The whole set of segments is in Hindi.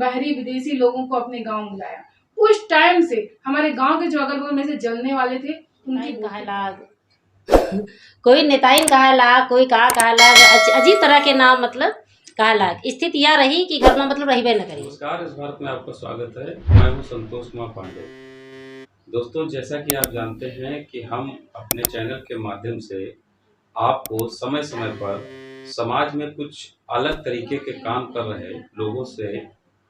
बाहरी विदेशी लोगों को अपने गांव बुलाया। उस टाइम से हमारे गांव के जो अगल बगल में से जलने वाले थे उनकी कोई नेताइन कहाला, कोई का कहाला, अजीब तरह के नाम मतलब कहाला। स्थिति यह रही कि घर में मतलब रहीबे न करी। नमस्कार, इस भारत में आपका स्वागत है। मैं हूं संतोष कुमार पांडे। दोस्तों, जैसा कि आप जानते हैं कि हम अपने चैनल के माध्यम से आपको समय समय पर समाज में कुछ अलग तरीके के काम कर रहे लोगों से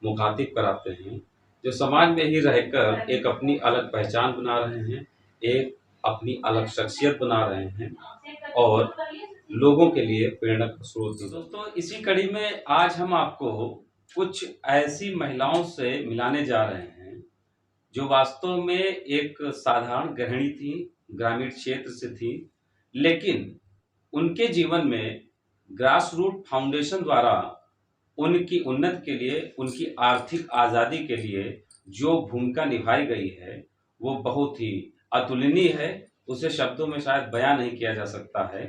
मुखातिब कराते हैं, जो समाज में ही रहकर एक अपनी अलग पहचान बना रहे हैं, एक अपनी अलग शख्सियत बना रहे हैं और लोगों के लिए प्रेरणा का स्रोत हैं। दोस्तों, इसी कड़ी में आज हम आपको कुछ ऐसी महिलाओं से मिलाने जा रहे हैं जो वास्तव में एक साधारण गृहिणी थी, ग्रामीण क्षेत्र से थी, लेकिन उनके जीवन में ग्रास रूट फाउंडेशन द्वारा उनकी उन्नति के लिए, उनकी आर्थिक आज़ादी के लिए जो भूमिका निभाई गई है वो बहुत ही अतुलनीय है। उसे शब्दों में शायद बयां नहीं किया जा सकता है।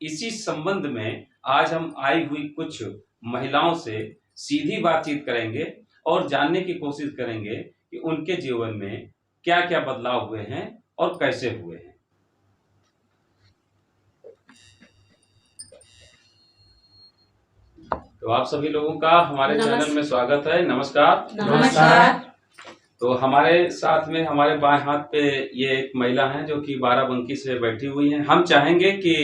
इसी संबंध में आज हम आई हुई कुछ महिलाओं से सीधी बातचीत करेंगे और जानने की कोशिश करेंगे कि उनके जीवन में क्या क्या बदलाव हुए हैं और कैसे हुए हैं। तो आप सभी लोगों का हमारे चैनल में स्वागत है। नमस्कार। नमस्कार। तो हमारे साथ में हमारे बाएं हाथ पे ये एक महिला हैं जो कि बाराबंकी से बैठी हुई हैं। हम चाहेंगे कि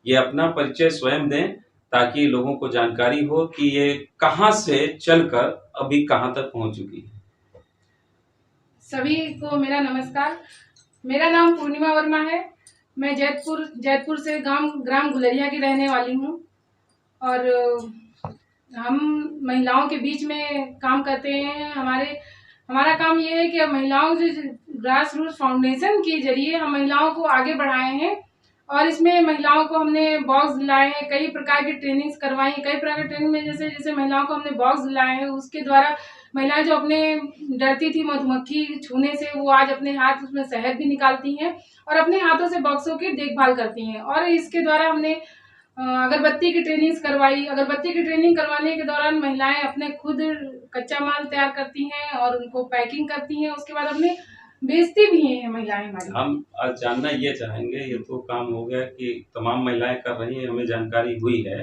ये अपना परिचय स्वयं दें ताकि लोगों को जानकारी हो कि ये कहां से चलकर अभी कहां तक पहुंच चुकी है। सभी को मेरा नमस्कार। मेरा नाम पूर्णिमा वर्मा है। मैं जैतपुर से ग्राम गुलरिया की रहने वाली हूँ और हम महिलाओं के बीच में काम करते हैं। हमारा काम ये है कि महिलाओं से ग्रास रूट फाउंडेशन के जरिए हम महिलाओं को आगे बढ़ाए हैं और इसमें महिलाओं को हमने बॉक्स दिलाए हैं, कई प्रकार की ट्रेनिंग्स करवाई हैं। कई प्रकार की ट्रेनिंग में जैसे महिलाओं को हमने बॉक्स दिलाए हैं, उसके द्वारा महिलाएं जो अपने डरती थी मधुमक्खी छूने से, वो आज अपने हाथ उसमें शहद भी निकालती हैं और अपने हाथों से बॉक्सों की देखभाल करती हैं। और इसके द्वारा हमने अगरबत्ती की ट्रेनिंग्स करवाई। अगरबत्ती की ट्रेनिंग करवाने के दौरान महिलाएं अपने खुद कच्चा माल तैयार करती हैं और उनको पैकिंग करती हैं, उसके बाद अपने बेचती भी हैं महिलाएं हमारी। हम आज जानना ये चाहेंगे, ये तो काम हो गया कि तमाम महिलाएं कर रही हैं, हमें जानकारी हुई है,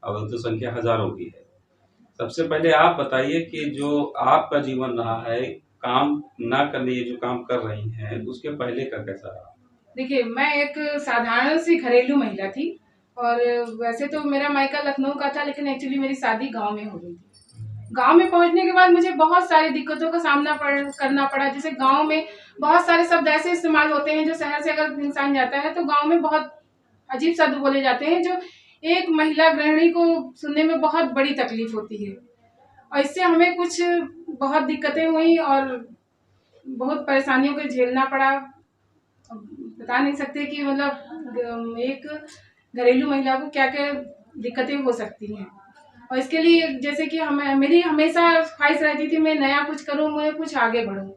अब तो संख्या हजारों की है। सबसे पहले आप बताइए कि जो आपका जीवन रहा है काम ना करने, ये जो काम कर रही हैं, उसके पहले का कैसा रहा? देखिए, मैं एक साधारण सी घरेलू महिला थी और वैसे तो मेरा मायका लखनऊ का था, लेकिन एक्चुअली मेरी शादी गांव में हो गई थी। गांव में पहुंचने के बाद मुझे बहुत सारी दिक्कतों का सामना करना पड़ा। जैसे गांव में बहुत सारे शब्द ऐसे इस्तेमाल होते हैं जो शहर से अगर इंसान जाता है तो गांव में बहुत अजीब शब्द बोले जाते हैं, जो एक महिला गृहिणी को सुनने में बहुत बड़ी तकलीफ होती है। और इससे हमें कुछ बहुत दिक्कतें हुई और बहुत परेशानियों को झेलना पड़ा। बता नहीं सकते कि मतलब एक घरेलू महिला को क्या क्या दिक्कतें हो सकती हैं। और इसके लिए जैसे कि मेरी हमेशा ख्वाहिश रहती थी मैं नया कुछ करूं, मैं कुछ आगे बढ़ूं।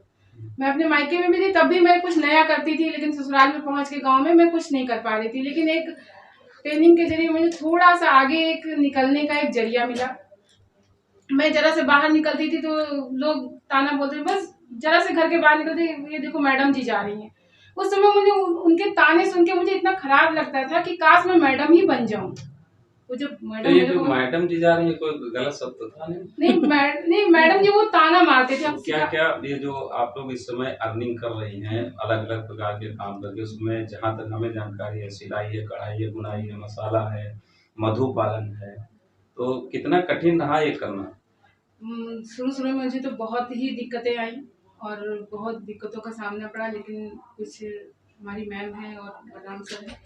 मैं अपने मायके में भी थी तब भी मैं कुछ नया करती थी, लेकिन ससुराल में पहुंच के गांव में मैं कुछ नहीं कर पा रही थी। लेकिन एक ट्रेनिंग के जरिए मुझे थोड़ा सा आगे एक निकलने का एक जरिया मिला। मैं जरा से बाहर निकलती थी तो लोग ताना बोलते थे, बस जरा से घर के बाहर निकलते, ये देखो मैडम जी जा रही हैं। उस समय मुझे उनके ताने सुन के मुझे इतना खराब लगता था कि काश मैं मैडम ही बन जाऊं। वो जो तो ये जो मैडम जी जा रही है, कोई गलत शब्द तो था नहीं? नहीं, मैडम जी वो ताना मारते थे। तो क्या ये जो आप लोग इस समय अर्निंग कर रही हैं अलग अलग प्रकार के काम करके, उसमें जहाँ तक हमें जानकारी है सिलाई है, कढ़ाई है, बुनाई है, मसाला है, मधु पालन है, तो कितना कठिन रहा ये करना? शुरू में मुझे तो बहुत ही दिक्कतें आई और बहुत दिक्कतों का सामना पड़ा, लेकिन कुछ हमारी मैम है और बलराम सर है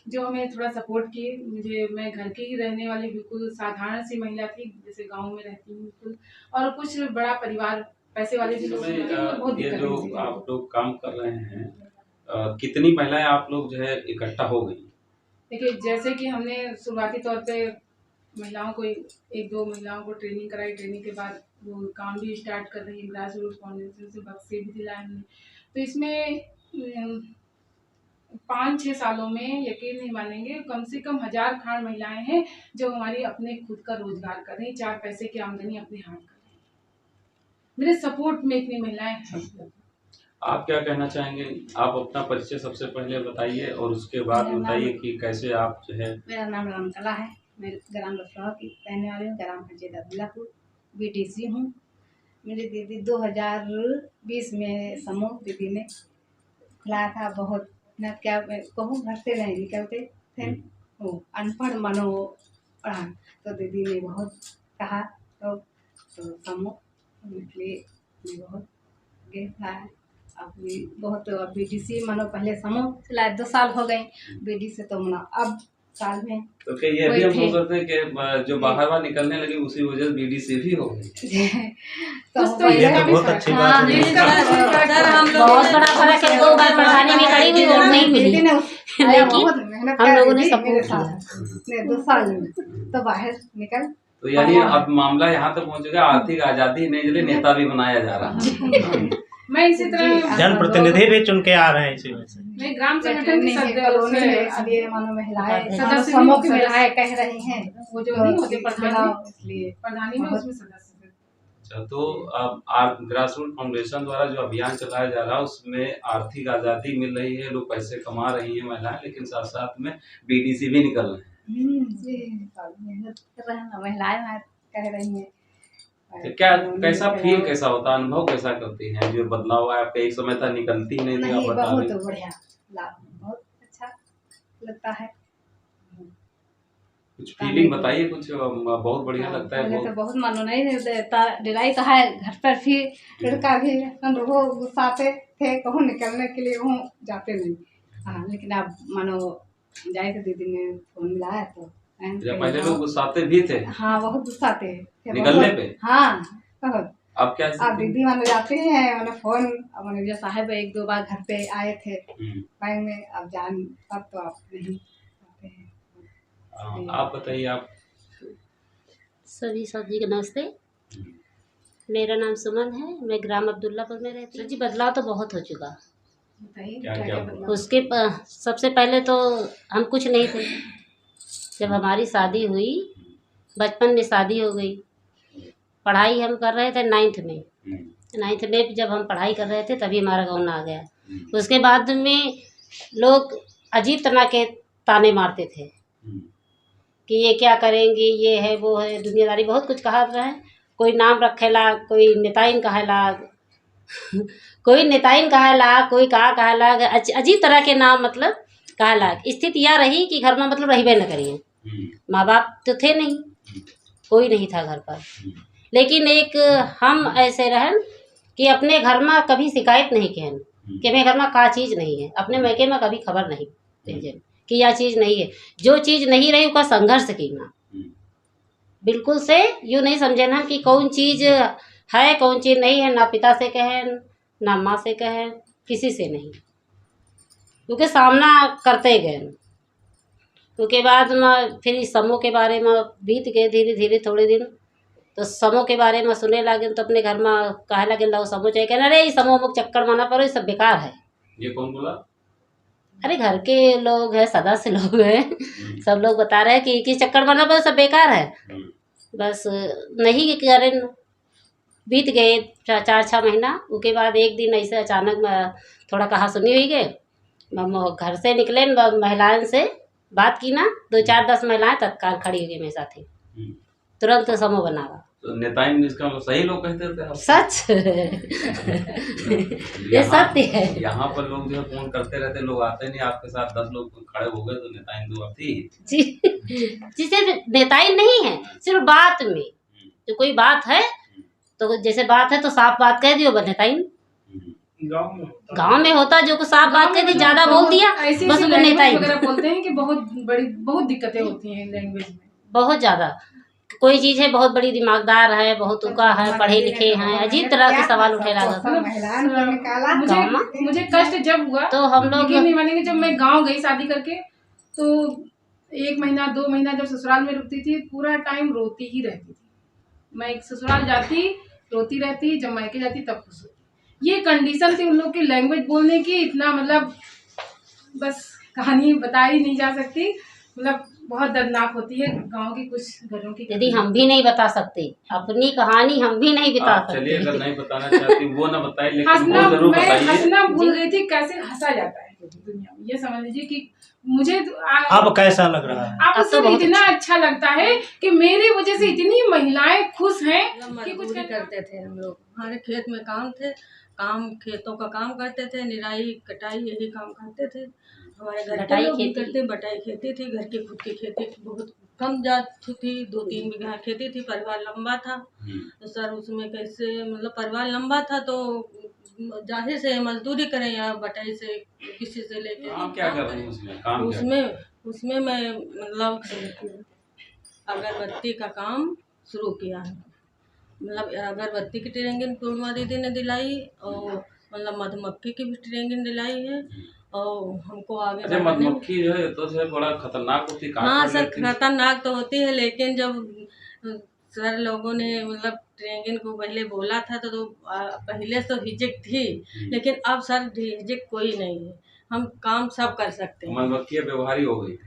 जो हमें थोड़ा सपोर्ट किए। मैं घर की ही रहने वाली बिल्कुल साधारण सी महिला थी, जैसे गांव में रहती हूँ बिल्कुल, और कुछ बड़ा परिवार पैसे वाले भी लोग बहुत ये जो दिक्कत आप लोग काम कर रहे हैं, कितनी महिलाएं आप लोग जो है इकट्ठा हो गई? देखिए, जैसे कि हमने शुरुआती तौर पे महिलाओं को एक दो महिलाओं को ट्रेनिंग कराई। ट्रेनिंग के बाद वो काम भी स्टार्ट कर रही है। ग्रास रूट फाउंडेशन से बक्से भी दिलाए हमने। तो इसमें 5-6 सालों में यकीन नहीं मानेंगे कम से कम 1000 खान महिलाएं हैं जो हमारी अपने खुद का रोजगार कर रही हैं, 4 पैसे की आमदनी अपने हाथ कर रही हैं। मेरे सपोर्ट में इतनी महिलाएं हैं। आप क्या कहना चाहेंगे? आप अपना परिचय सबसे पहले बताइए और उसके बाद मेरा नाम- बताइए कि कैसे आप जो है। मेरा नाम रामकला है। मैं ग्राम लखनऊ की रहने वाली हूँ। ग्राम पंचायत अब्दुल्लापुर BDC हूँ। मेरी दीदी 2020 में समूह दीदी ने खुलाया था। बहुत न क्या मैं कहूँ, घर से नहीं निकलते थे वो, अनपढ़ मनो पढ़ा। तो दीदी ने बहुत कहा तो समूह इसलिए मैं बहुत आगे था। अभी बहुत BDC मानो पहले समूह चलाए 2 साल हो गए। BDC तो मना अब साल में तो क्या ये भी कोई हम थे। सोच रहे थे कि जो बाहर बाहर निकलने लगे उसी वजह से BDC भी हो गई। कुछ तो ये इसका तो भी बहुत फर्क अच्छी है। बात हाँ, है। इसका भी फर्क है। बहुत बड़ा फर्क है। 2 बार प्रधानी में खड़ी हुई वोट नहीं मिली, दीदी ने लेकिन बहुत मेहनत हम किया लोगों ने दीदी सपोर्ट मेरे किया। साथ 2 साल में तो बाहर निकल। तो यानी अब मामला यहाँ तक पहुँचेगा, आर्थिक आजादी नहीं जले नेता भी बनाया जा रहा है। मैं इसी तरह जनप्रतिनिधि भी चुन के आ रहे हैं इसी वजह से। मैं ग्राम संगठन की कॉलोनी में सदस्य अब ये मानो महिलाएं सदस्य मानो भी- समूह की महिलाएं कह रही हैं वो जो नहीं होते प्रधान चुनाव इसलिए प्रधानी में उसमें सदस्य थे। अच्छा, तो अब ग्रास रूट फाउंडेशन द्वारा जो अभियान चलाया जा रहा है उसमें आर्थिक आजादी मिल रही है, लोग पैसे कमा रही हैं महिलाएं, लेकिन साथ साथ में BDC भी निकल रहे हैं। मेहनत कर रहे हैं महिलाएं कह रही हैं। तो क्या कैसा फील कैसा होता है, अनुभव कैसा करती हैं? जो बदलाव आया, आप एक समय तक निकलती नहीं थी, आप नहीं, बता बहुत रही। बढ़िया लाभ, बहुत अच्छा लगता है। कुछ फीलिंग बताइए, कुछ बहुत बढ़िया लगता है। पहले तो बहुत बहुत मानो नहीं देता, डिराई कहा है घर पर भी लड़का भी हम लोग गुस्साते थे, कहूँ निकलने के लिए वहाँ जाते नहीं। हाँ, लेकिन अब मानो जाए तो दीदी ने फोन मिलाया तो जब पहले लोग गुस्साते भी थे हाँ, बहुत गुस्साते थे निकलने बहुत। पे। हाँ, बहुत। अब क्या अब स्थिति? दीदी मानो जाते हैं मानो फोन, अब मैनेजर साहब 1-2 बार घर पे आए थे बैंक में, अब जान अब तो आप नहीं आते हैं। आप बताइए। आप सभी साथी को नमस्ते। मेरा नाम सुमन है, मैं ग्राम अब्दुल्लापुर में रहती हूँ। जी, बदलाव तो बहुत हो चुका। बताइए क्या क्या क्या क्या बदलाव? उसके सबसे पहले तो हम कुछ नहीं थे। जब हमारी शादी हुई, बचपन में शादी हो गई। पढ़ाई हम कर रहे थे 9th में। 9th में जब हम पढ़ाई कर रहे थे तभी हमारा गाँव आ गया। उसके बाद में लोग अजीब तरह के ताने मारते थे कि ये क्या करेंगी, ये है वो है, दुनियादारी बहुत कुछ कहा रहे हैं। कोई नाम रखेला, कोई नेताइन कहेला, कोई नेताइन कहेला, कोई कहेला, अजीब तरह के नाम मतलब कहेला। स्थिति यह रही कि घर में मतलब रहिबे न करिए। माँ बाप तो थे नहीं, कोई नहीं था घर पर। लेकिन एक हम ऐसे रहन कि अपने घर में कभी शिकायत नहीं कहन कि मेरे घर में का चीज़ नहीं है। अपने मैके में कभी खबर नहीं भेजन कि यह चीज़ नहीं है। जो चीज़ नहीं रही उसका संघर्ष कीना। बिल्कुल से यूँ नहीं समझे ना कि कौन चीज़ है कौन चीज़ नहीं है। ना पिता से कहें ना माँ से कहें, किसी से नहीं, क्योंकि सामना करते गए। उसके बाद में फिर इस समूह के बारे में बीत गए धीरे धीरे थोड़े दिन। तो समूह के बारे में सुने लगे तो अपने घर में कहे लगे लो समूह चाहिए। कहना अरे ये समूह मुख चक्कर माना पड़ो, ये सब बेकार है। ये कौन बोला? अरे घर के लोग हैं, सदस्य लोग हैं, सब लोग बता रहे हैं कि चक्कर माना पड़ो, सब बेकार है। बस नहीं करें। बीत गए 4-6 महीना। उसके बाद एक दिन ऐसे अचानक थोड़ा कहा सुनी हुई गए, घर से निकले, महिलाओं से बात की ना, 2-4-10 महिलाएं तत्काल खड़ी हो गई मेरे साथ ही, तुरंत समूह बनावा। तो नेताइन इसका मतलब सही लोग कहते थे आप? सच ये सत्य है। यहाँ पर लोग जो है फोन करते रहते, लोग आते नहीं, आपके साथ 10 लोग खड़े हो गए तो नेताइन दो आप थी। जी सिर्फ नेताई नहीं है, सिर्फ बात में जो कोई बात है तो जैसे बात है तो साफ बात कह दियो, नेताई गांव में होता जो को साफ बात कह दी, ज्यादा बोल दिया ऐसी बस वो नेताई। वगैरह बोलते हैं कि बहुत दिक्कतें होती हैं लैंग्वेज में, बहुत ज्यादा। कोई चीज है बहुत बड़ी दिमागदार है, बहुत उका है, पढ़े लिखे हैं, अजीब तरह के सवाल उठे लगा। मुझे कष्ट जब हुआ तो हम लोग यकीन नहीं मानेंगे, जब मैं गांव गई शादी करके तो 1 महीना 2 महीना जब ससुराल में रुकती थी, पूरा टाइम रोती ही रहती थी। मैं एक ससुराल जाती रोती रहती, जब मायके जाती तब खुश होती। ये कंडीशन थी उन लोग की लैंग्वेज बोलने की, इतना मतलब बस कहानी बता ही नहीं जा सकती। मतलब बहुत दर्दनाक होती है गांव की कुछ घरों की। यदि हम भी नहीं बता सकते अपनी कहानी, हम भी नहीं बता आप चलिए, अगर सकते। नहीं बताना चाहती वो ना बताइए, लेकिन हंसना, वो जरूर मैं बताइए। हंसना भूल गई थी, कैसे हंसा जाता है दुनिया में, ये समझ लीजिए कि मुझे तो अब कैसा लग रहा है? अब अब तो सर बहुत इतना अच्छा लगता है कि मेरी वजह से इतनी महिलाएं खुश हैं कि कुछ मजदूरी करते थे हम लोग, हमारे खेत में काम थे, खेतों का काम करते थे, निराई कटाई यही काम करते थे। हमारे घर के बटाई लोग भी खेती। करते, बटाई खेती थी, घर की खुद की खेती बहुत कम जाती थी, 2-3 बीघा खेती थी, परिवार लंबा था। तो सर उसमें कैसे मतलब परिवार लंबा था तो जाहिर से मजदूरी करें या बटाई से किसी से लेके आप क्या कर रही हैं उसमें, काम क्या? उसमें मैं मतलब अगरबत्ती का काम शुरू किया है। मतलब अगरबत्ती की ट्रेनिंग पूर्णिमा दीदी ने दिलाई और मतलब मधुमक्खी की भी ट्रेनिंग दिलाई है और हमको आगे अच्छा, बढ़ाने में। मधुमक्खी जो है तो से बड़ा खतरनाक होती है, काट हाँ पड़ सर, लेती है। खतरनाक तो होती है, लेकिन जब सर लोगों ने मतलब ट्रेनिंग को पहले बोला था तो पहले तो हिचक थी, लेकिन अब सर हिचक कोई नहीं है, हम काम सब कर सकते हैं। मधुमक्खी व्यवहारी हो गई।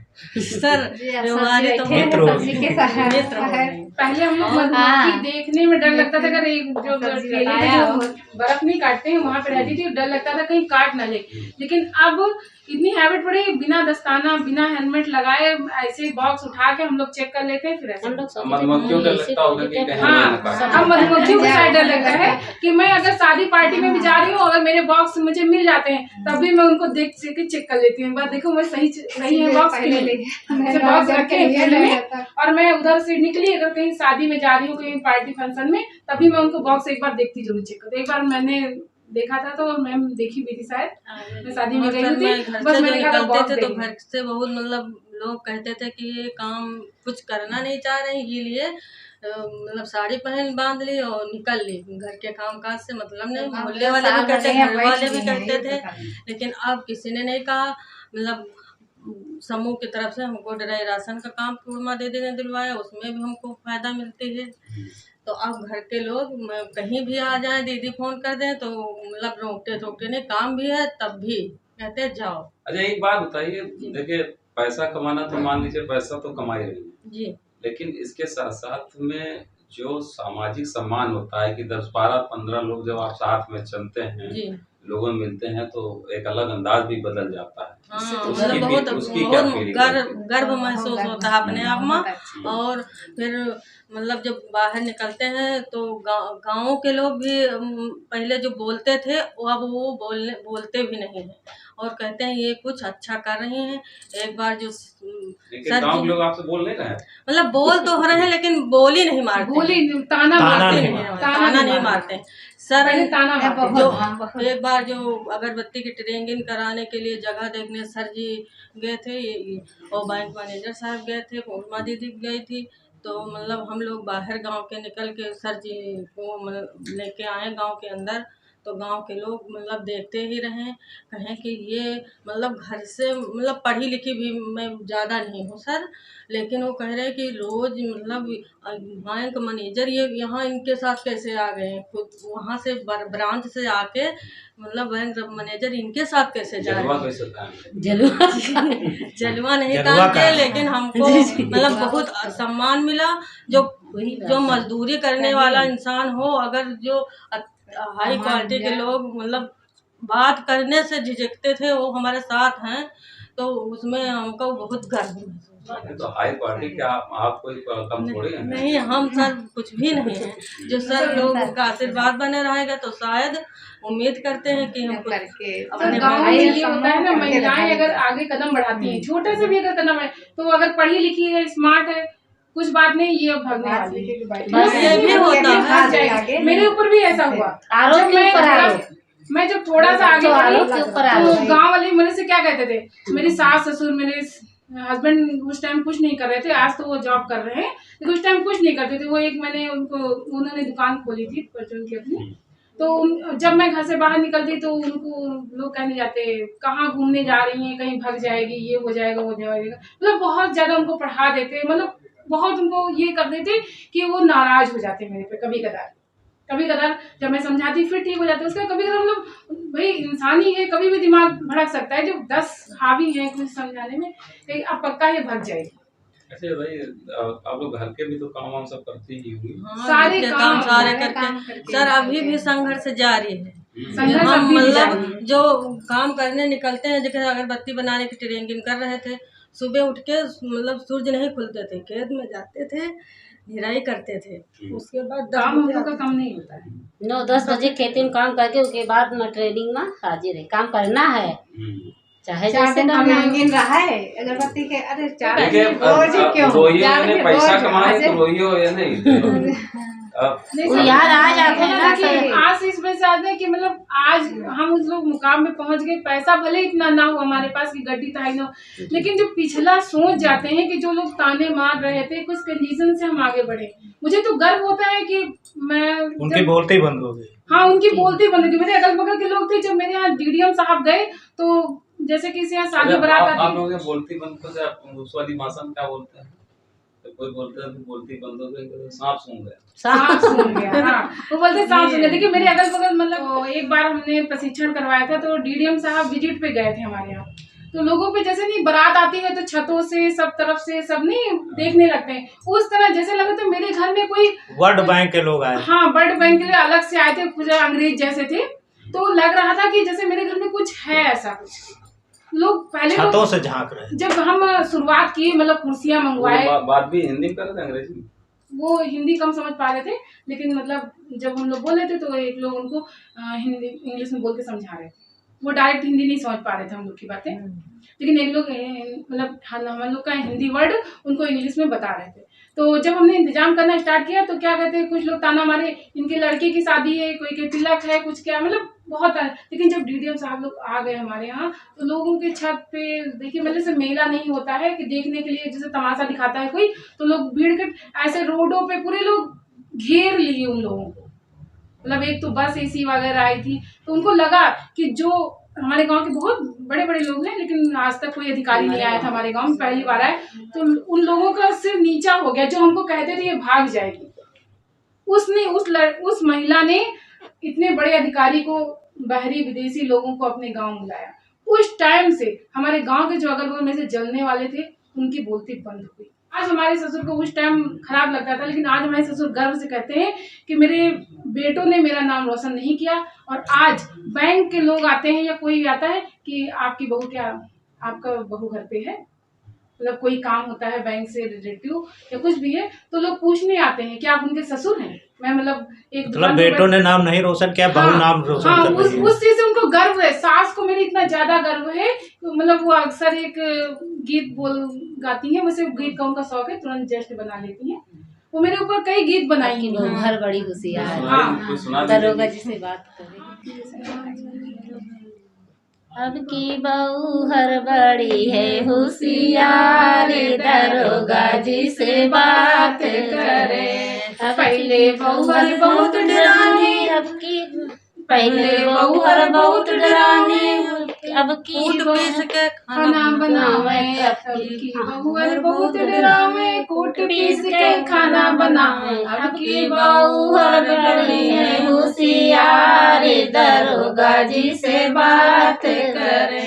सर व्यवहारी तो मित्र हो सब्जी के साथ मित्र हो गए। पहले हम लोग मधुमक्खी देखने में डर लगता था, अगर एक जो ठेले पे जो बर्फ नहीं काटते हैं वहां पे रहती थी, डर लगता था कहीं काट ना ले। लेकिन अब इतनी हैबिट पड़ी, बिना दस्ताना बिना हेलमेट लगाए ऐसे बॉक्स उठा के हम लोग चेक कर लेते हैं, फिर ऐसे हम लोग सोचते थे, मधुमक्खियों का ऐसे लगता होगा कि positive कहीं हाँ, ना काटे। अब मधुमक्खियों के साथ डर लगता है कि मैं अगर शादी पार्टी में भी जा रही हूँ, अगर मेरे बॉक्स मुझे मिल जाते हैं तब भी मैं उनको देख के चेक कर लेती हूँ, एक बार देखो मैं सही है बॉक्स की नहीं, बॉक्स रखे हैं फील्ड में, और मैं उधर से निकली अगर कहीं शादी में जा रही हूँ, कहीं पार्टी फंक्शन में, तभी मैं उनको बॉक्स एक बार देखती जरूर चेक करती। एक बार मैंने देखा था तो मैम देखी भी थी शायद, मैं शादी में और गई सर मैं थी, घर बस से जो मैंने कहा निकलते थे तो बॉक्स घर से बहुत मतलब लोग कहते थे कि ये काम कुछ करना नहीं चाह रहे हैं, ये लिए मतलब साड़ी पहन बांध ली और निकल ली, घर के काम काज से मतलब नहीं। मोहल्ले वाले भी कहते, घर वाले भी कहते थे, लेकिन अब किसी ने नहीं कहा। मतलब समूह की तरफ से हमको ड्राई राशन का काम पूर्णिमा दीदी ने दिलवाया, उसमें भी हमको फायदा मिलती है। तो अब घर के लोग कहीं भी आ जाए, दीदी फोन कर दें तो मतलब रोकते टोकते नहीं, काम भी है तब भी कहते जाओ। अच्छा, एक बात बताइए, देखिए पैसा कमाना तो मान लीजिए पैसा तो कमा ही रही है जी लेकिन इसके साथ साथ में जो सामाजिक सम्मान होता है कि 10-12-15 लोग जब आप साथ में चलते हैं, जी लोगों में मिलते हैं तो एक अलग अंदाज भी बदल जाता है। हाँ, उसकी मतलब उसकी क्या बहुत फीलिंग गर्व महसूस होता है अपने आप में। और फिर मतलब जब बाहर निकलते हैं तो गाँव के लोग भी पहले जो बोलते थे वो अब वो बोलते भी नहीं हैं और कहते हैं ये कुछ अच्छा कर रही हैं। एक बार जो लेकिन गाँव के लोग आपसे बोल नहीं रहे हैं, मतलब बोल तो हो रहे हैं लेकिन बोली नहीं मारते, बोली ताना ताना नहीं मारते सर। पहले ताना मारते। जो एक बार जो अगरबत्ती की ट्रेनिंग कराने के लिए जगह देखने सर जी गए थे और बैंक मैनेजर साहब गए थे, पूर्णिमा दीदी गई थी, तो मतलब हम लोग बाहर गांव के निकल के सर जी को मतलब लेके आए गांव के अंदर। तो गांव के लोग मतलब देखते ही रहे, कहें कि ये मतलब घर से मतलब पढ़ी लिखी भी मैं ज़्यादा नहीं हूँ सर, लेकिन वो कह रहे कि रोज़ मतलब बैंक मैनेजर ये यहाँ इनके साथ कैसे आ गए हैं, खुद वहाँ से ब्रांच से आके मतलब बैंक मैनेजर इनके साथ कैसे जा रहे जलवा हैं। कैसे था? जलवा जलवा नहीं जलवा करते, लेकिन हमको मतलब बहुत सम्मान मिला। जो मजदूरी करने वाला इंसान हो, अगर जो हाई क्वालिटी के लोग मतलब बात करने से झिझकते थे वो हमारे साथ हैं, तो उसमें हमको बहुत गर्व महसूस होता है। तो हाई क्वालिटी क्या आप कोई कम थोड़ी हैं? नहीं, हम सर कुछ भी नहीं है। जो सर लोगों का आशीर्वाद बने रहेगा तो शायद उम्मीद करते हैं कि हम कुछ अपने गाँव में भाई ये होता है ना, महिलाएं अगर आगे कदम बढ़ाती हैं, छोटे से भी अगर कदम है, तो अगर पढ़ी लिखी है, स्मार्ट है, कुछ बात नहीं, ये अब भागने वाली है। बस ये भी होता है। मेरे ऊपर भी ऐसा हुआ। आरोप जब के ऊपर आरोप, मैं जब थोड़ा सा आगे तो आरोप बढ़ी के ऊपर तो आरोप। गांव वाले मेरे से क्या कहते थे, मेरी सास ससुर मेरे हस्बैंड उस टाइम कुछ नहीं कर रहे थे, आज तो वो जॉब कर रहे हैं, लेकिन उस टाइम कुछ नहीं करते थे। वो एक मैंने उन्होंने दुकान खोली थी परचून की अपनी, तो जब मैं घर से बाहर निकलती तो उनको लोग कहने जाते कहाँ घूमने जा रही हैं, कहीं भाग जाएगी, ये हो जाएगा वो जाएगा, मतलब बहुत ज्यादा उनको पढ़ा देते, मतलब बहुत उनको ये कर देते कि वो नाराज हो जाते मेरे पे। कभी कदार जब मैं समझाती फिर ठीक हो जाते, उसका कभी कदार मतलब भाई इंसान ही है, कभी भी दिमाग भड़क सकता है। जो 10 हावी हैं कुछ समझाने में, अब पक्का ये भग जाएगी। अच्छा भाई, आप लोग घर के भी तो काम वाम सब करती ही होंगी। हाँ, सारे घर के काम सारे काम करके करके सर अभी भी संघर्ष जारी है। संघर्ष हम अभी भी जारी मतलब है। जो काम करने निकलते हैं, जैसे अगरबत्ती बनाने की ट्रेनिंग कर रहे थे, सुबह उठ के मतलब सूरज नहीं खुलते थे, खेत में जाते थे, निराई करते थे, उसके बाद 10 काम हम बजे लोग का आते कम थे। नहीं होता है। 9-10 बजे खेती में काम करके उसके बाद में ट्रेनिंग में हाजिर है। काम करना है, चाहे 4 जैसे दिन करना हो। ट्रेनिंग रहा है अगरबत्ती के। अरे 4 देखिए, दिन रोज क्यों रोहियो जान ने के पैसा रोज कमाए आज तो रोहियो ये नहीं। नहीं वो सर, याद आ जाते हैं ना देखिए, सर। आज से इस वजह से आते हैं कि मतलब आज हम उस लोग मुकाम में पहुंच गए, पैसा भले इतना ना हो हमारे पास कि गड्डी ताई ना हो, लेकिन जो पिछला सोच जाते हैं कि जो लोग ताने मार रहे थे, कुछ कंडीशन से हम आगे बढ़े। मुझे तो गर्व होता है कि मैं उनके बोलते ही बंद हो गए। हाँ, उनकी बोलती बंद होगी। मेरे अगल बगल के लोग थे, जब मेरे यहाँ डीडीएम साहब गए तो जैसे किसी यहाँ शादी बारात आप आती, लोगों के बोलती बंद को से आप उस वाली भाषा में क्या बोलते हैं? तो कोई बोलते हैं तो बोलती बंद हो गई, तो सांप सूंघ गया। सांप सूंघ गया। हाँ, वो बोलते सांप सूंघ गया। देखिए मेरे अगल बगल मतलब एक बार हमने प्रशिक्षण करवाया था, तो डीडीएम साहब विजिट पे गए थे हमारे यहाँ। तो लोगों पे जैसे नहीं बारात आती है तो छतों से सब तरफ से सब नहीं देखने लगते हैं, उस तरह जैसे लगा तो मेरे घर में कोई वर्ल्ड बैंक के लोग आए। हाँ, वर्ल्ड बैंक के लिए अलग से आए थे, कुछ अंग्रेज जैसे थे। तो लग रहा था कि जैसे मेरे घर में कुछ है, ऐसा कुछ लोग पहले छतों से झांक रहे हैं। जब हम शुरुआत की मतलब कुर्सियां मंगवाए, बात भी हिंदी में कर रहे थे अंग्रेजी में? वो हिंदी कम समझ पा रहे थे, लेकिन मतलब जब हम लोग बोल रहे थे तो एक लोग उनको हिंदी इंग्लिश में बोल के समझा रहे थे। वो डायरेक्ट हिंदी नहीं समझ पा रहे थे हम लोग की बातें, लेकिन एक लोग मतलब हम लोग का हिंदी वर्ड उनको इंग्लिश में बता रहे थे। तो जब हमने इंतजाम करना स्टार्ट किया तो क्या कहते हैं, कुछ लोग ताना मारे, इनके लड़के की शादी है, कोई के तिलक है, कुछ क्या मतलब बहुत। लेकिन जब डीडीएम साहब लोग आ गए हमारे यहाँ, तो लोगों के छत पे देखिए मतलब से मेला नहीं होता है कि देखने के लिए जैसे तमाशा दिखाता है कोई, तो लोग भीड़ के ऐसे रोडों पे पूरे लोग घेर लिए उन लोगों को। मतलब एक तो बस एसी वगैरह आई थी, तो उनको लगा कि जो हमारे गांव के बहुत बड़े बड़े लोग हैं, लेकिन आज तक कोई अधिकारी नहीं आया था हमारे गांव में, पहली बार आए, तो उन लोगों का सिर नीचा हो गया। जो हमको कहते थे ये भाग जाएगी, उसने उस महिला ने इतने बड़े अधिकारी को, बाहरी विदेशी लोगों को अपने गांव बुलाया। उस टाइम से हमारे गांव के जो अगल बगल में से जलने वाले थे, उनकी बोलती बंद हो गई। आज हमारे ससुर को उस टाइम खराब लगता था, लेकिन आज हमारे ससुर गर्व से कहते हैं कि मेरे बेटों ने मेरा नाम रोशन नहीं किया। और आज बैंक के लोग आते हैं या कोई आता है कि आपकी बहू क्या, आपका बहू घर पे है, मतलब कोई काम होता है बैंक से रिलेटिव या कुछ भी है, तो लोग पूछने आते हैं कि आप उनके ससुर हैं। मैं मतलब एक मतलब बेटों ने नाम नहीं रोशन किया, बहू हाँ, नाम रोशन हाँ, कर रही है। उस चीज से उनको गर्व है। सास को मेरी इतना ज्यादा गर्व है, तो मतलब वो अक्सर एक गीत गाती हैं, वैसे गीत का उनका शौक है, तुरंत जस्ट बना लेती हैं। वो मेरे ऊपर कई गीत बनाई कि हैं। वो घर बड़ी होशियार है। हाँ, सुना दरोगा जी से बात करें। अब की बहू हर बड़ी है होशियार, दरोगा जी से बात करे। पहले बहू हर बहुत डराने, अब की पहले बहू हर बहुत डराने, अब की कूट पीस के खाना बनावे, अब की बहू हर बहुत डरावे, कूट पीस के खाना बनावे। अब की बहू हर बड़ी है होशियार, दरोगा जी से बात करे।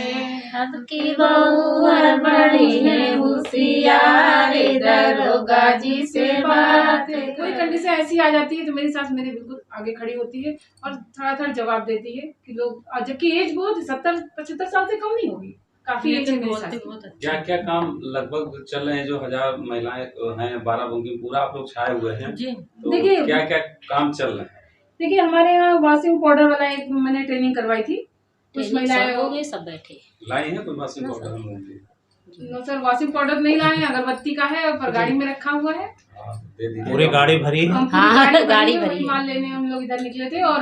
अब की बहू हर बड़ी है होशियार, दरोगा जी से बात करे। कोई कंडीशन ऐसी आ जाती है तो मेरी सास मेरे बिल्कुल आगे खड़ी होती है और थोड़ा जवाब देती है कि लोग, जबकि एज बहुत 70-75 साल से कम नहीं होगी, काफी एज है मेरी सास की। बहुत अच्छा। क्या क्या काम लगभग चल रहे हैं? जो 1000 महिलाएं हैं बाराबंकी पूरा आप लोग छाए हुए हैं, जी तो देखिए- क्या क्या काम चल रहे हैं? देखिए हमारे यहाँ वॉशिंग पाउडर वाला एक मैंने ट्रेनिंग करवाई थी, कुछ महिलाएं हो गए, सब बैठे। लाई है कोई वाशिंग पाउडर हम लोगों की? नो सर, वॉशिंग पाउडर नहीं लाए हैं, अगरबत्ती का है पर गाड़ी में रखा हुआ है। हाँ, दे दीजिए। पूरी गाड़ी भरी है। हम पूरी हाँ, गाड़ी भरी भरी है। माल लेने हम लोग इधर निकले थे और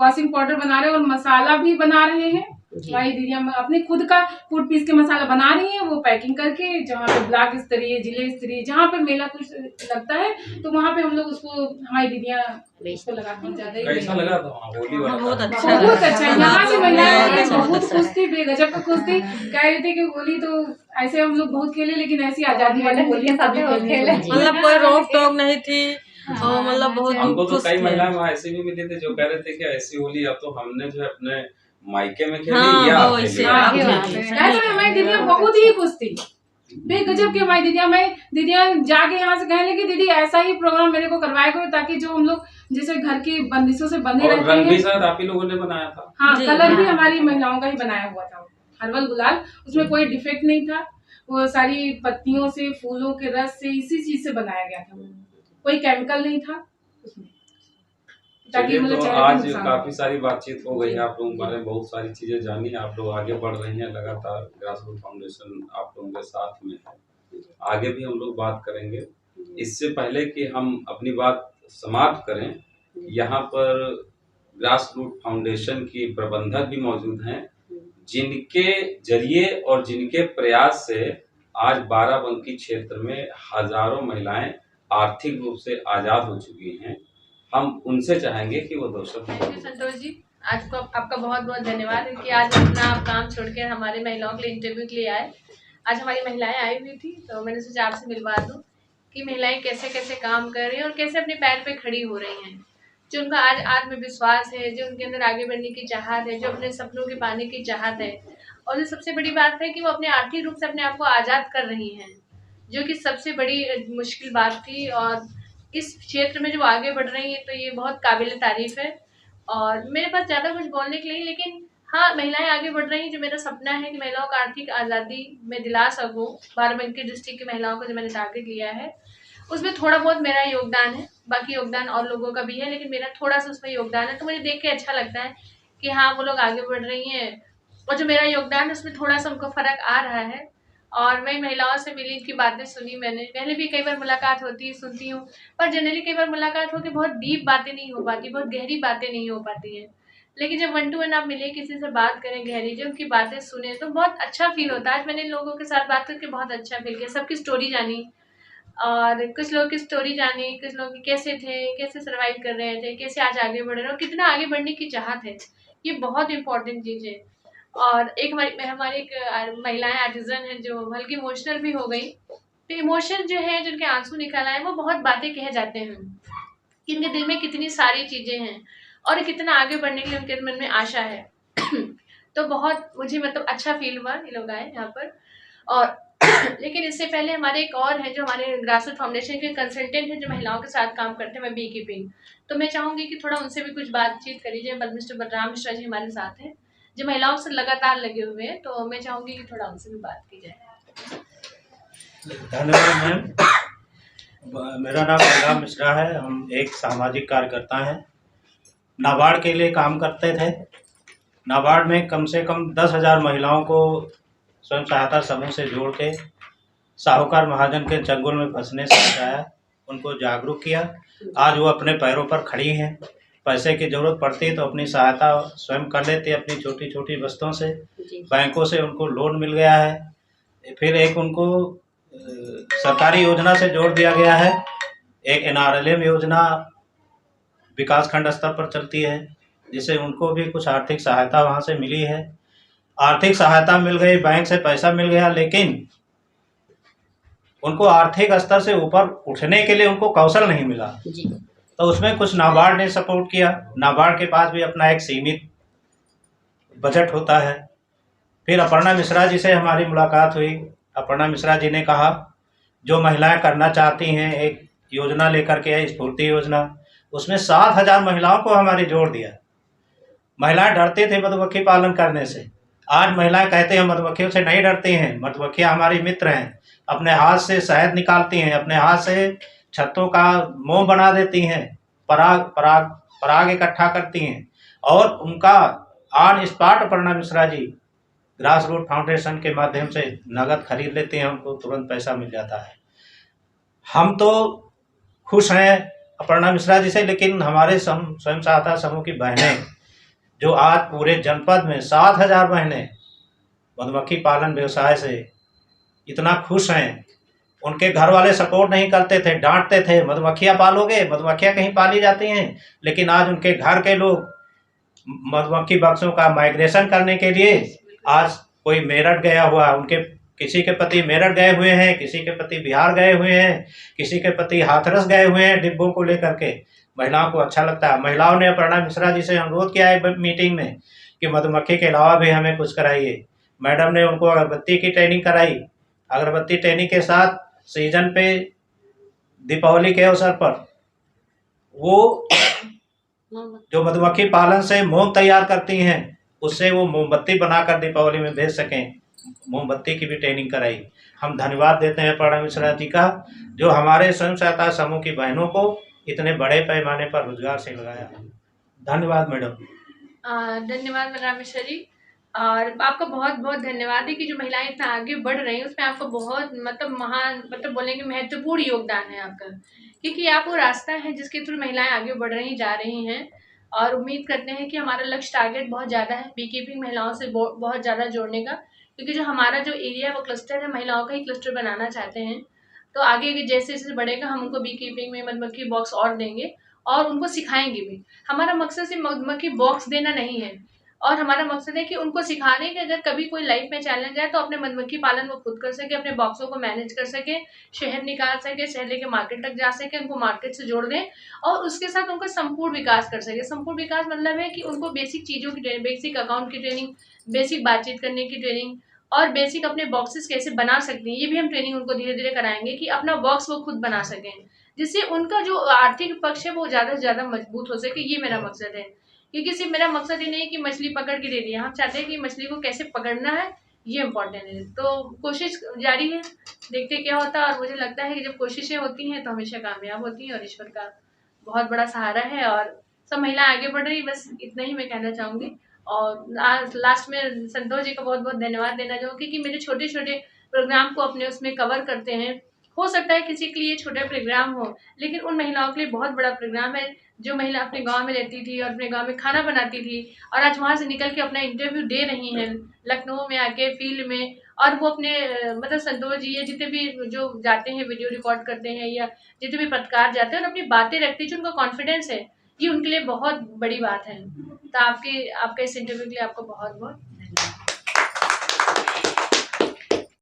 वॉशिंग पाउडर बना रहे हैं और मसाला भी बना रहे हैं। भाई दीदियाँ अपने खुद का कूट पीस के मसाला बना रही हैं, वो पैकिंग करके जहाँ पे ब्लॉक स्तरीय, जिले स्तरीय, जहाँ पे मेला कुछ लगता है तो वहाँ पे हम लोग उसको, हमारी दीदियाँ उसको लगाती हैं। ज्यादा ही कैसा लगा था वहाँ होली वाला? बहुत अच्छा बहुत अच्छा। यहाँ की महिलाएं बहुत बहुत अच्छा खुश थी, बेगजब का खुश थी। कह रहे थे कि होली तो ऐसे हम लोग बहुत खेले, लेकिन ऐसी आजादी वाली होली कभी खेले। मतलब कोई रोक टोक नहीं थी और मतलब बहुत हमको तो खुश कई थे। महिलाएं वहाँ ऐसी भी मिली थी जो कह रहे थे कि ऐसी होली अब तो हमने जो है अपने मायके में खेली हाँ, या वो खेली। ऐसे हाँ, आप हाँ, खेली। हमारी दीदियाँ बहुत ही खुश थी। बेगजब की हमारी दीदियाँ जाके यहाँ से कहने लगी दीदी ऐसा ही प्रोग्राम मेरे को करवाया करो, ताकि जो हम लोग जैसे घर की बंदिशों से बंधे और रहते रंग भी हैं। शायद आप ही लोगों ने बनाया था। हाँ, जी, कलर भी हाँ। हमारी महिलाओं का ही बनाया हुआ था, हर्बल गुलाल, उसमें कोई डिफेक्ट नहीं था, वो सारी पत्तियों से, फूलों के रस से, इसी चीज से बनाया गया था, कोई केमिकल नहीं था उसमें, ताकि चलिए, मतलब तो चेहरे पे आज नुकसान काफी हो। सारी बातचीत हो गई जी, है, आप लोगों के जी। बारे में बहुत सारी चीजें जानी, आप लोग आगे बढ़ रही हैं लगातार, ग्रास रूट फाउंडेशन आप लोगों के साथ में है, आगे भी हम लोग बात करेंगे। इससे पहले कि हम अपनी बात समाप्त करें, यहाँ पर ग्रास रूट फाउंडेशन की प्रबंधक भी मौजूद हैं, जिनके जरिए और जिनके प्रयास से आज बाराबंकी क्षेत्र में हजारों महिलाएं आर्थिक रूप से आजाद हो चुकी हैं। हम उनसे चाहेंगे कि वो 2 शब्द थैंक यू संतोष जी, आज को आपका बहुत बहुत धन्यवाद है कि आज अपना आप काम छोड़कर हमारे महिलाओं के लिए इंटरव्यू के लिए आए। आज हमारी महिलाएं आई हुई थी, तो मैंने सोचा आपसे मिलवा दूं कि महिलाएं कैसे कैसे काम कर रही हैं और कैसे अपने पैर पे खड़ी हो रही हैं, जो उनका आज आत्मविश्वास है, जो उनके अंदर आगे बढ़ने की चाहत है, जो अपने सपनों के पाने की चाहत है, और जो सबसे बड़ी बात है कि वो अपने आर्थिक रूप से अपने आप को आज़ाद कर रही हैं, जो कि सबसे बड़ी मुश्किल बात थी। और इस क्षेत्र में जो आगे बढ़ रही हैं, तो ये बहुत काबिल तारीफ़ है। और मेरे पास ज़्यादा कुछ बोलने के लिए, लेकिन हाँ, महिलाएं आगे बढ़ रही हैं, जो मेरा सपना है कि महिलाओं को आर्थिक आज़ादी मैं दिला सकूं, बाराबंकी डिस्ट्रिक्ट की महिलाओं को जो मैंने टारगेट लिया है, उसमें थोड़ा बहुत मेरा योगदान है, बाकी योगदान और लोगों का भी है, लेकिन मेरा थोड़ा सा उसमें योगदान है, तो मुझे देख के अच्छा लगता है कि हाँ, वो लोग आगे बढ़ रही हैं, और जो मेरा योगदान है उसमें थोड़ा सा उनको फ़र्क आ रहा है। और मैं महिलाओं से मिली, इनकी बातें सुनी मैंने, पहले भी कई बार मुलाकात होती है, सुनती हूँ, पर जनरली कई बार मुलाकात हो के बहुत डीप बातें नहीं हो पाती, बहुत गहरी बातें नहीं हो पाती हैं, लेकिन जब 1 to 1 आप मिले, किसी से बात करें गहरी, जो उनकी बातें सुने, तो बहुत अच्छा फील होता है। आज मैंने इन लोगों के साथ बात करके बहुत अच्छा फील किया, सबकी स्टोरी जानी, और कुछ लोगों की स्टोरी जानी, कुछ लोग कैसे थे, कैसे सर्वाइव कर रहे थे, कैसे आज आगे बढ़ रहे हैं, और कितना आगे बढ़ने की चाहत है, ये बहुत इंपॉर्टेंट चीज़ है। और एक हमारी एक महिलाएं आर्टिजन हैं, जो हल्की इमोशनल भी हो गई, तो इमोशन जो है, जिनके आंसू निकल आए, वो बहुत बातें कह जाते हैं कि इनके दिल में कितनी सारी चीज़ें हैं और कितना आगे बढ़ने के लिए उनके मन में आशा है। तो बहुत मुझे मतलब अच्छा फील हुआ, ये लोग आए यहाँ पर। और लेकिन इससे पहले हमारे एक और है, जो हमारे ग्रास रूट फाउंडेशन के कंसल्टेंट हैं, जो महिलाओं के साथ काम करते हैं, बी कीपिंग, तो मैं चाहूँगी कि थोड़ा उनसे भी कुछ बातचीत करी जाए। मिस्टर बलराम मिश्रा जी हमारे साथ हैं, जो महिलाओं से लगातार लगे हुए हैं, तो मैं चाहूँगी कि थोड़ा उनसे भी बात की जाए। धन्यवाद मैम। मेरा नाम बलराम मिश्रा है। हम एक सामाजिक कार्यकर्ता हैं, नाबार्ड के लिए काम करते थे। नाबार्ड में कम से कम 10,000 महिलाओं को स्वयं सहायता समूह से जोड़ के साहूकार महाजन के चंगुल में फंसने से बचाया, उनको जागरूक किया। आज वो अपने पैरों पर खड़ी हैं। पैसे की ज़रूरत पड़ती तो अपनी सहायता स्वयं कर लेती, अपनी छोटी छोटी बस्तों से। बैंकों से उनको लोन मिल गया है। फिर एक उनको सरकारी योजना से जोड़ दिया गया है। एक NRLM योजना विकासखंड स्तर पर चलती है, जिससे उनको भी कुछ आर्थिक सहायता वहाँ से मिली है। आर्थिक सहायता मिल गई, बैंक से पैसा मिल गया, लेकिन उनको आर्थिक स्तर से ऊपर उठने के लिए उनको कौशल नहीं मिला। तो उसमें कुछ नाबार्ड ने सपोर्ट किया। नाबार्ड के पास भी अपना एक सीमित बजट होता है। फिर अपर्णा मिश्रा जी से हमारी मुलाकात हुई। अपर्णा मिश्रा जी ने कहा, जो महिलाएं करना चाहती हैं, एक योजना लेकर के आई, स्फूर्ति योजना, उसमें 7,000 महिलाओं को हमारे जोड़ दिया। महिलाएं डरते थे मधुमक्खी पालन करने से, आज महिलाएं कहते हैं मधुमक्खियों से नहीं डरती हैं, मधुमक्खियां हमारी मित्र हैं। अपने हाथ से शहद निकालती हैं, अपने हाथ से छत्तों का मोम बना देती हैं, पराग इकट्ठा करती हैं, और उनका on spot Aparna Mishra ji grass root foundation के माध्यम से नगद खरीद लेते हैं, उनको तुरंत पैसा मिल जाता है। हम तो खुश हैं अपर्णा मिश्रा जी से, लेकिन हमारे स्वयं सहायता समूह की बहनें, जो आज पूरे जनपद में 7,000 बहनें मधुमक्खी पालन व्यवसाय से इतना खुश हैं। उनके घर वाले सपोर्ट नहीं करते थे, डांटते थे, मधुमक्खियाँ पालोगे, मधुमक्खियाँ कहीं पाली जाती हैं। लेकिन आज उनके घर के लोग मधुमक्खी बक्सों का माइग्रेशन करने के लिए, आज कोई मेरठ गया हुआ, उनके किसी के पति मेरठ गए हुए हैं, किसी के पति बिहार गए हुए हैं, किसी के पति हाथरस गए हुए हैं डिब्बों को लेकर के। महिलाओं को अच्छा लगता है। महिलाओं ने अपर्णा मिश्रा जी से अनुरोध किया है मीटिंग में कि मधुमक्खी के अलावा भी हमें कुछ कराइए। मैडम ने उनको अगरबत्ती की ट्रेनिंग कराई, अगरबत्ती ट्रेनिंग के साथ सीजन पे दीपावली के अवसर पर वो जो मधुमक्खी पालन से मोम तैयार करती हैं, उससे वो मोमबत्ती बनाकर दीपावली में बेच सकें, मोमबत्ती की भी ट्रेनिंग कराई। हम धन्यवाद देते हैं प्रणव मिश्रा जी का, जो हमारे स्वयं सहायता समूह की बहनों को इतने बड़े पैमाने पर रोजगार से लगाया। धन्यवाद मैडम। धन्यवाद मैडम मिश्रा जी, और आपका बहुत बहुत धन्यवाद है कि जो महिलाएं इतना आगे बढ़ रही हैं उसमें आपका बहुत महान बोलेंगे महत्वपूर्ण योगदान है आपका, क्योंकि आप वो रास्ता है जिसके थ्रू महिलाएं आगे बढ़ रही जा रही हैं। और उम्मीद करते हैं कि हमारा लक्ष्य टारगेट बहुत ज़्यादा है बीकीपिंग महिलाओं से बहुत ज़्यादा जोड़ने का, क्योंकि जो हमारा जो एरिया है वो क्लस्टर है, महिलाओं का ही क्लस्टर बनाना चाहते हैं। तो आगे जैसे जैसे बढ़ेगा हम उनको बीकीपिंग में मधुमक्खी बॉक्स और देंगे और उनको सिखाएंगे भी। हमारा मकसद सिर्फ मधुमक्खी बॉक्स देना नहीं है, और हमारा मकसद है कि उनको सिखाने कि अगर कभी कोई लाइफ में चैलेंज आए तो अपने मधुमक्खी पालन वो खुद कर सके, अपने बॉक्सों को मैनेज कर सके, शहर निकाल सके, शहर लेके मार्केट तक जा सके, उनको मार्केट से जोड़ दें और उसके साथ उनका संपूर्ण विकास कर सके। संपूर्ण विकास मतलब है कि उनको बेसिक चीज़ों की ट्रेनिंग, बेसिक अकाउंट की ट्रेनिंग, बेसिक बातचीत करने की ट्रेनिंग और बेसिक अपने बॉक्सेस कैसे बना सकती हैं, ये भी हम ट्रेनिंग उनको धीरे धीरे कराएंगे कि अपना बॉक्स वो खुद बना सकें, जिससे उनका जो आर्थिक पक्ष है वो ज़्यादा से ज़्यादा मजबूत हो सके। ये मेरा मकसद है, क्योंकि सिर्फ मेरा मकसद ये नहीं है कि मछली पकड़ के दे दिया, हम चाहते हैं कि मछली को कैसे पकड़ना है ये इम्पोर्टेंट है। तो कोशिश जारी है, देखते क्या होता है। और मुझे लगता है कि जब कोशिशें होती हैं तो हमेशा कामयाब होती हैं और ईश्वर का बहुत बड़ा सहारा है और सब महिलाएं आगे बढ़ रही, बस इतना ही मैं कहना चाहूँगी। और लास्ट में संतोष जी को बहुत बहुत धन्यवाद देना चाहूँगी कि मेरे छोटे छोटे प्रोग्राम को अपने उसमें कवर करते हैं। हो सकता है किसी के लिए छोटा प्रोग्राम हो, लेकिन उन महिलाओं के लिए बहुत बड़ा प्रोग्राम है जो महिला अपने गांव में रहती थी और अपने गांव में खाना बनाती थी और आज वहां से निकल के अपना इंटरव्यू दे रही हैं लखनऊ में आके फील्ड में। और वो अपने संतोष जी या जितने भी जो जाते हैं वीडियो रिकॉर्ड करते हैं या जितने भी पत्रकार जाते हैं और अपनी बातें रखते हैं, जो उनका कॉन्फिडेंस है, ये उनके लिए बहुत बड़ी बात है। तो आपका इस इंटरव्यू के लिए आपको बहुत बहुत धन्यवाद।